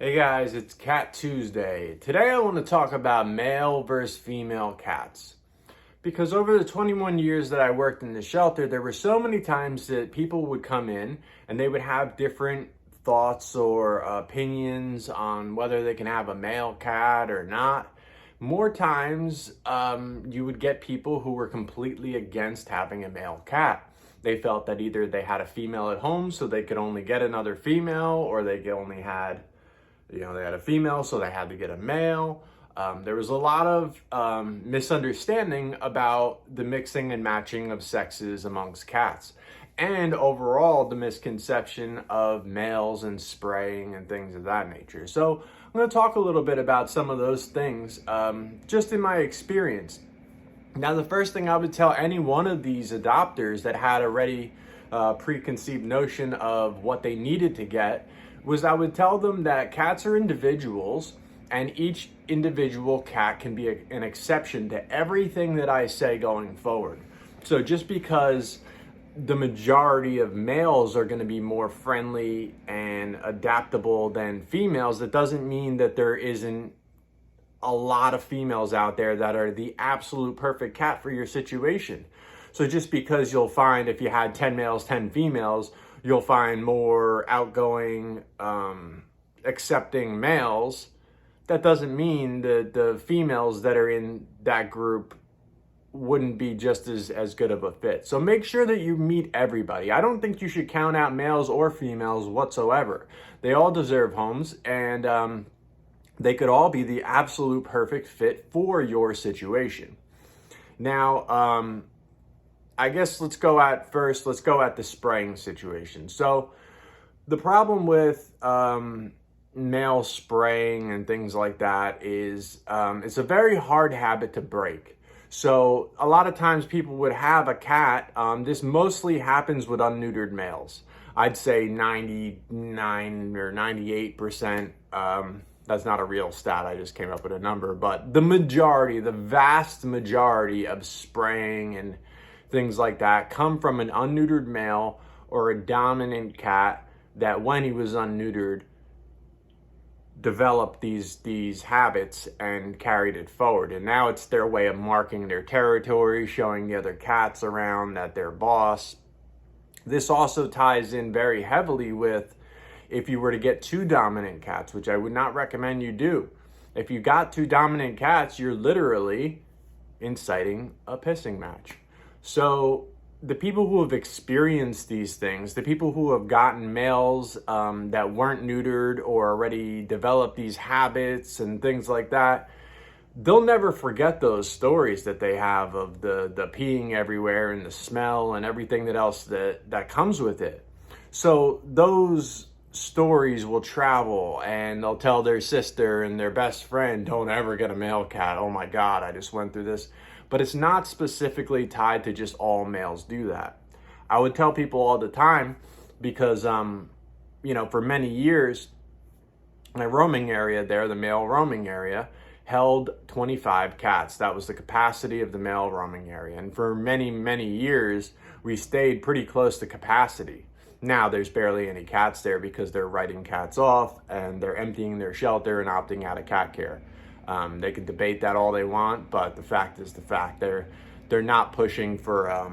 Hey guys, it's Cat Tuesday. Today I want to talk about male versus female cats. Because over the 21 years that I worked in the shelter, there were so many times that people would come in and they would have different thoughts or opinions on whether they can have a male cat or not. More times, you would get people who were completely against having a male cat. They felt that either they had a female at home, so they could only get another female, or they only had they had a female, so they had to get a male. There was a lot of misunderstanding about the mixing and matching of sexes amongst cats. And overall, the misconception of males and spraying and things of that nature. So I'm going to talk a little bit about some of those things just in my experience. Now, the first thing I would tell any one of these adopters that had already preconceived notion of what they needed to get was I would tell them that cats are individuals and each individual cat can be an exception to everything that I say going forward. So just because the majority of males are going to be more friendly and adaptable than females, that doesn't mean that there isn't a lot of females out there that are the absolute perfect cat for your situation. So just because you'll find if you had 10 males, 10 females, you'll find more outgoing, accepting males. That doesn't mean that the females that are in that group wouldn't be just as good of a fit. So make sure that you meet everybody. I don't think you should count out males or females whatsoever. They all deserve homes, and they could all be the absolute perfect fit for your situation. Now, I guess let's go at the spraying situation. So the problem with male spraying and things like that is it's a very hard habit to break. So a lot of times people would have a cat. This mostly happens with unneutered males. I'd say 99 or 98%. That's not a real stat. I just came up with a number. But the vast majority of spraying and things like that come from an unneutered male or a dominant cat that when he was unneutered developed these habits and carried it forward. And now it's their way of marking their territory, showing the other cats around that they're boss. This also ties in very heavily with if you were to get two dominant cats, which I would not recommend you do. If you got two dominant cats, you're literally inciting a pissing match. So the people who have experienced these things, the people who have gotten males that weren't neutered or already developed these habits and things like that, they'll never forget those stories that they have of the peeing everywhere and the smell and everything else that comes with it. So those stories will travel and they'll tell their sister and their best friend, don't ever get a male cat. Oh my God, I just went through this. But it's not specifically tied to just all males do that. I would tell people all the time because, for many years, my roaming area there, the male roaming area, held 25 cats. That was the capacity of the male roaming area. And for many, many years, we stayed pretty close to capacity. Now there's barely any cats there because they're writing cats off and they're emptying their shelter and opting out of cat care. They can debate that all they want, but the fact is the fact. They're not pushing for.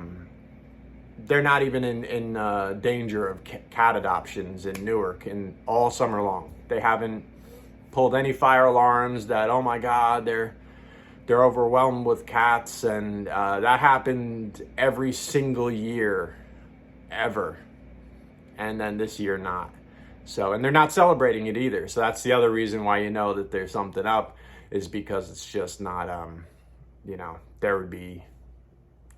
They're not even in danger of cat adoptions in Newark in all summer long. They haven't pulled any fire alarms that oh my God they're overwhelmed with cats, and that happened every single year ever, and then this year not. So, and they're not celebrating it either. So that's the other reason why you know that there's something up, is because it's just not, there would be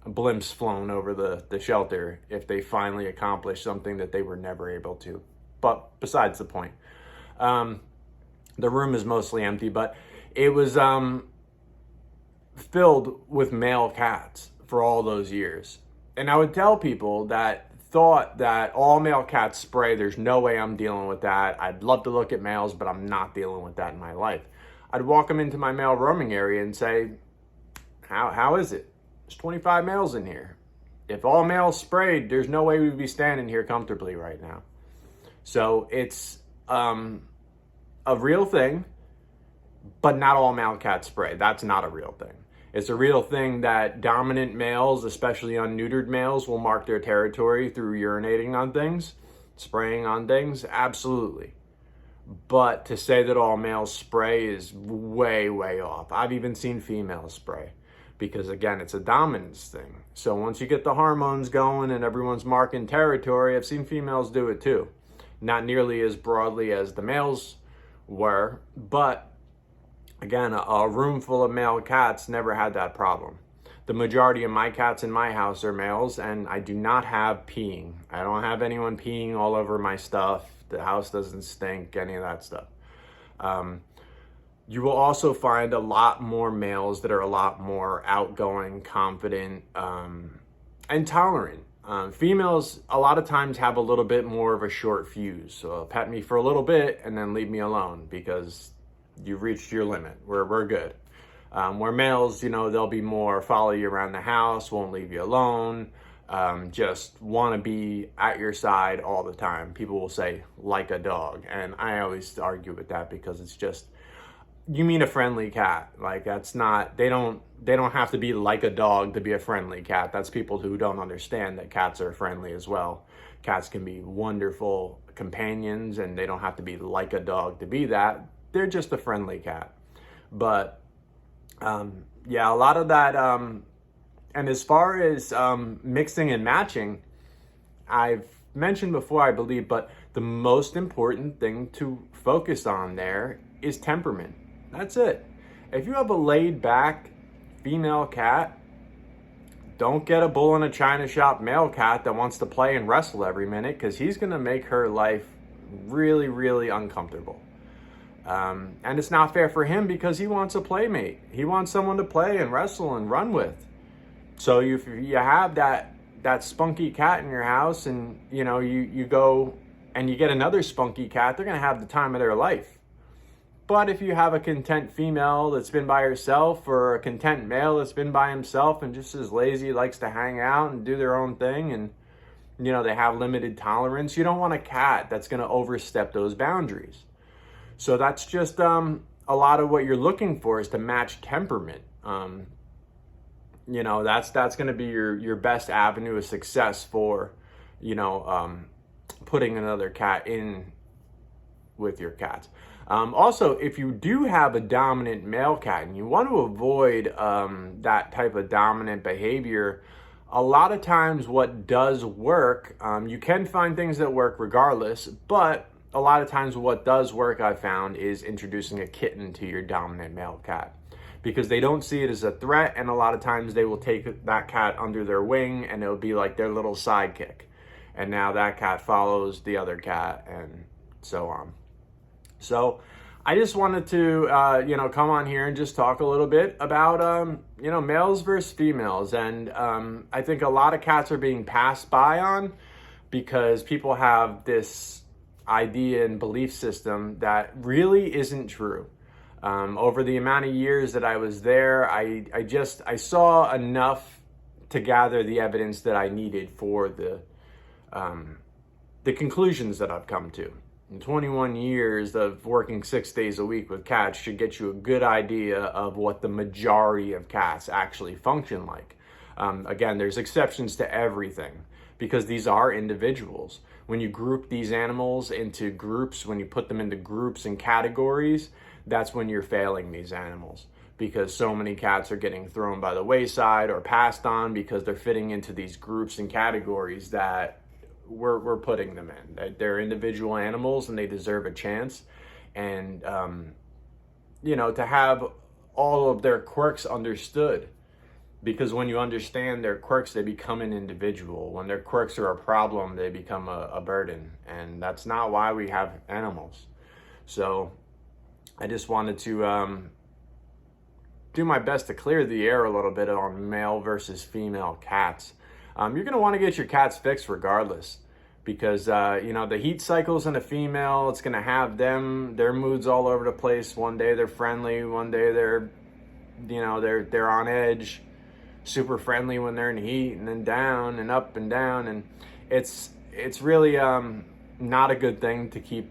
blimps flown over the shelter if they finally accomplished something that they were never able to. But besides the point, the room is mostly empty, but it was filled with male cats for all those years. And I would tell people that thought that all male cats spray, there's no way I'm dealing with that. I'd love to look at males, but I'm not dealing with that in my life. I'd walk them into my male roaming area and say, how is it? There's 25 males in here. If all males sprayed, there's no way we'd be standing here comfortably right now. So it's a real thing, but not all male cats spray. That's not a real thing. It's a real thing that dominant males, especially unneutered males, will mark their territory through urinating on things, spraying on things. Absolutely. But to say that all males spray is way, way off. I've even seen females spray because, again, it's a dominance thing. So once you get the hormones going and everyone's marking territory, I've seen females do it too. Not nearly as broadly as the males were, but again, a room full of male cats never had that problem. The majority of my cats in my house are males, and I do not have peeing. I don't have anyone peeing all over my stuff. The house doesn't stink, any of that stuff. You will also find a lot more males that are a lot more outgoing, confident, and tolerant. Females a lot of times have a little bit more of a short fuse. So pet me for a little bit and then leave me alone because you've reached your limit. We're good. Where males, they'll be more follow you around the house, won't leave you alone, just want to be at your side all the time. People will say like a dog, and I always argue with that because it's just, you mean a friendly cat. Like that's not, they don't have to be like a dog to be a friendly cat. That's people who don't understand that cats are friendly as well. Cats can be wonderful companions, and they don't have to be like a dog to be that. They're just a friendly cat. But yeah, a lot of that. And as far as mixing and matching, I've mentioned before, I believe, but the most important thing to focus on there is temperament. That's it. If you have a laid back female cat, don't get a bull in a china shop male cat that wants to play and wrestle every minute, because he's going to make her life really, really uncomfortable. And it's not fair for him because he wants a playmate. He wants someone to play and wrestle and run with. So if you have that spunky cat in your house, and you go and you get another spunky cat, they're going to have the time of their life. But if you have a content female that's been by herself, or a content male that's been by himself and just as lazy, likes to hang out and do their own thing, and they have limited tolerance, you don't want a cat that's going to overstep those boundaries. So that's just a lot of what you're looking for, is to match temperament. That's going to be your best avenue of success for, putting another cat in with your cats. Also, if you do have a dominant male cat and you want to avoid that type of dominant behavior, a lot of times what does work, you can find things that work regardless, but a lot of times what does work, I've found, is introducing a kitten to your dominant male cat, because they don't see it as a threat, and a lot of times they will take that cat under their wing and it'll be like their little sidekick. And now that cat follows the other cat and so on. So I just wanted to, come on here and just talk a little bit about, males versus females. And I think a lot of cats are being passed by on because people have this idea and belief system that really isn't true. Over the amount of years that I was there, I saw enough to gather the evidence that I needed for the conclusions that I've come to. And 21 years of working 6 days a week with cats should get you a good idea of what the majority of cats actually function like. Again, there's exceptions to everything because these are individuals. When you group these animals into groups, when you put them into groups and categories, that's when you're failing these animals, because so many cats are getting thrown by the wayside or passed on because they're fitting into these groups and categories that we're putting them in. They're individual animals and they deserve a chance. And, to have all of their quirks understood, because when you understand their quirks, they become an individual. When their quirks are a problem, they become a burden. And that's not why we have animals. So I just wanted to do my best to clear the air a little bit on male versus female cats. You're going to want to get your cats fixed regardless, because the heat cycles in a female, it's going to have their moods all over the place. One day they're friendly, one day they're on edge, super friendly when they're in heat, and then down and up and down, and it's really not a good thing to keep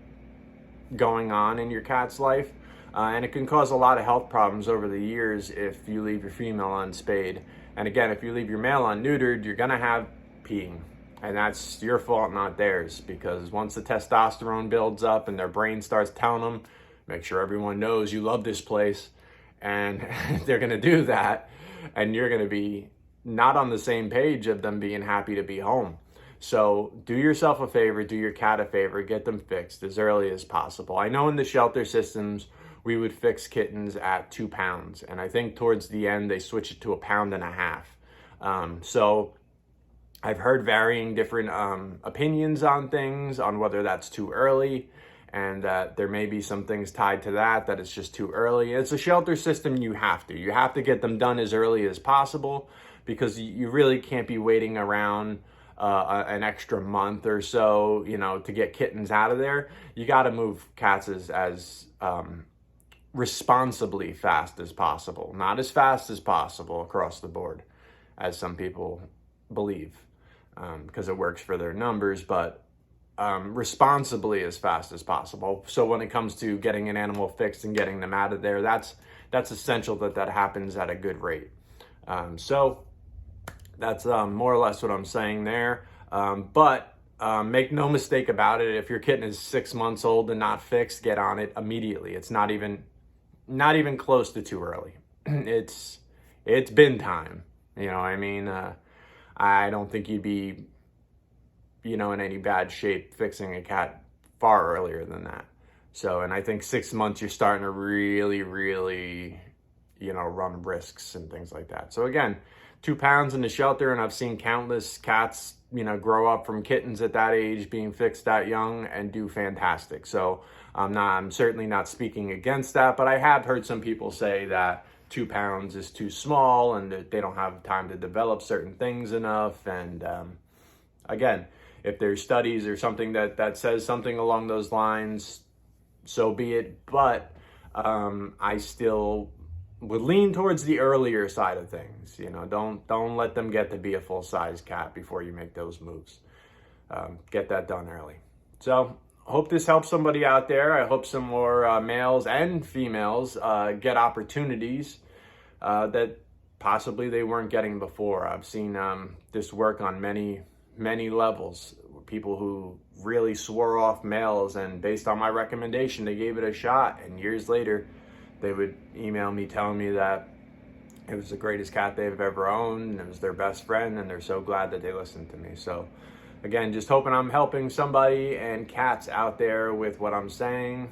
going on in your cat's life. And it can cause a lot of health problems over the years if you leave your female unspayed. And again, if you leave your male unneutered, you're going to have peeing. And that's your fault, not theirs, because once the testosterone builds up and their brain starts telling them, make sure everyone knows you love this place, and they're going to do that, and you're going to be not on the same page of them being happy to be home. So do yourself a favor, do your cat a favor, get them fixed as early as possible. I know in the shelter systems, we would fix kittens at 2 pounds. And I think towards the end, they switched it to 1.5 pounds. So I've heard varying different opinions on things, on whether that's too early, and that there may be some things tied to that it's just too early. It's a shelter system, you have to get them done as early as possible, because you really can't be waiting around an extra month or so, to get kittens out of there. You got to move cats as responsibly fast as possible, not as fast as possible across the board, as some people believe, because it works for their numbers, but responsibly as fast as possible. So when it comes to getting an animal fixed and getting them out of there, that's essential that happens at a good rate. So that's more or less what I'm saying there. But make no mistake about it, if your kitten is 6 months old and not fixed, get on it immediately. It's not even close to too early. It's been time. I don't think you'd be, in any bad shape fixing a cat far earlier than that. So, and I think 6 months, you're starting to really, really, run risks and things like that. So again, 2 pounds in the shelter, and I've seen countless cats, grow up from kittens at that age, being fixed that young, and do fantastic. So I'm certainly not speaking against that, but I have heard some people say that 2 pounds is too small and that they don't have time to develop certain things enough. And again, if there's studies or something that says something along those lines, so be it. But I still would lean towards the earlier side of things. Don't let them get to be a full-size cat before you make those moves. Get that done early. So hope this helps somebody out there. I hope some more males and females get opportunities that possibly they weren't getting before. I've seen this work on many levels. People who really swore off males, and based on my recommendation, they gave it a shot, and years later, they would email me telling me that it was the greatest cat they've ever owned, and it was their best friend, and they're so glad that they listened to me. So again, just hoping I'm helping somebody and cats out there with what I'm saying.